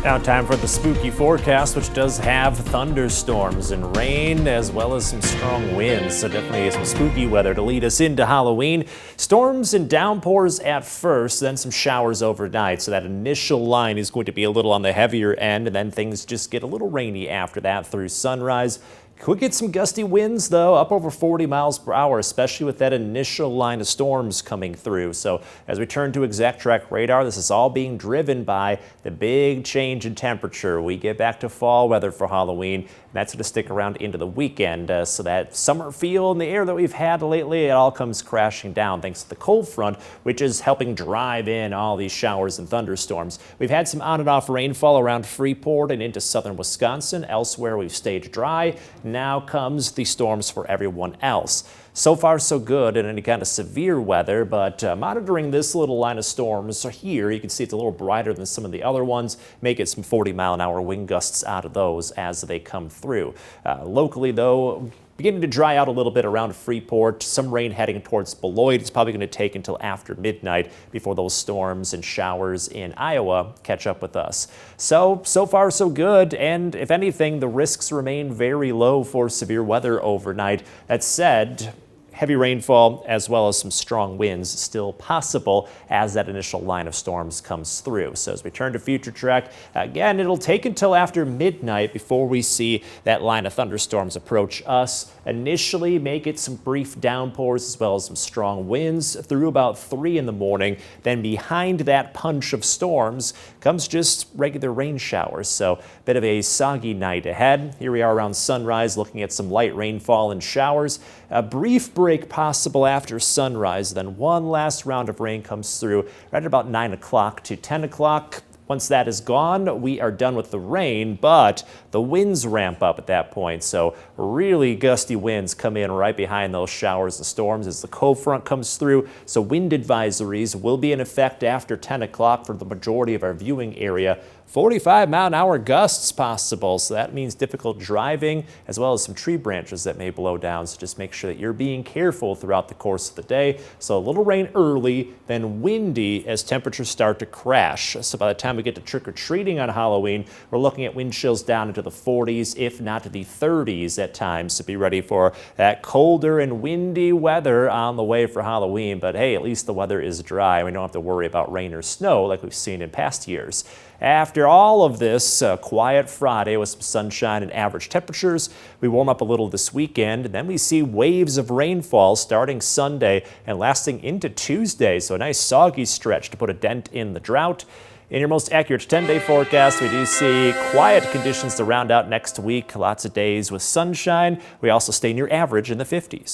Now time for the spooky forecast, which does have thunderstorms and rain as well as some strong winds. So definitely some spooky weather to lead us into Halloween. Storms and downpours at first, then some showers overnight. So that initial line is going to be a little on the heavier end, and then things just get a little rainy after that through sunrise. Could get some gusty winds, though, up over 40 miles per hour, especially with that initial line of storms coming through. So as we turn to exact track radar, this is all being driven by the big change in temperature. We get back to fall weather for Halloween. That's going to stick around into the weekend. So that summer feel in the air that we've had lately, it all comes crashing down thanks to the cold front, which is helping drive in all these showers and thunderstorms. We've had some on and off rainfall around Freeport and into southern Wisconsin. Elsewhere, we've stayed dry. Now comes the storms for everyone else. So far, so good in any kind of severe weather, but monitoring this little line of storms here, you can see it's a little brighter than some of the other ones. May get some 40-mile-an-hour wind gusts out of those as they come through. Locally, though, beginning to dry out a little bit around Freeport. Some rain heading towards Beloit. It's probably going to take until after midnight before those storms and showers in Iowa catch up with us. So far so good, and if anything, the risks remain very low for severe weather overnight. That said, heavy rainfall as well as some strong winds still possible as that initial line of storms comes through. So as we turn to future track, again, it'll take until after midnight before we see that line of thunderstorms approach us. Initially, may get some brief downpours as well as some strong winds through about 3 in the morning. Then behind that punch of storms comes just regular rain showers. So a bit of a soggy night ahead. Here we are around sunrise looking at some light rainfall and showers. A brief break possible after sunrise. Then one last round of rain comes through right at about 9 o'clock to 10 o'clock. Once that is gone, we are done with the rain, but the winds ramp up at that point. So really gusty winds come in right behind those showers and storms as the cold front comes through. So wind advisories will be in effect after 10 o'clock for the majority of our viewing area. 45-mile-an-hour gusts possible, so that means difficult driving as well as some tree branches that may blow down. So just make sure that you're being careful throughout the course of the day. So a little rain early, then windy as temperatures start to crash. So by the time we get to trick-or-treating on Halloween, we're looking at wind chills down into the 40s, if not the 30s at times. So be ready for that colder and windy weather on the way for Halloween. But hey, at least the weather is dry. We don't have to worry about rain or snow like we've seen in past years. After all of this, quiet Friday with some sunshine and average temperatures, we warm up a little this weekend, and then we see waves of rainfall starting Sunday and lasting into Tuesday. So a nice soggy stretch to put a dent in the drought. In your most accurate 10-day forecast, we do see quiet conditions to round out next week. Lots of days with sunshine. We also stay near average in the 50s.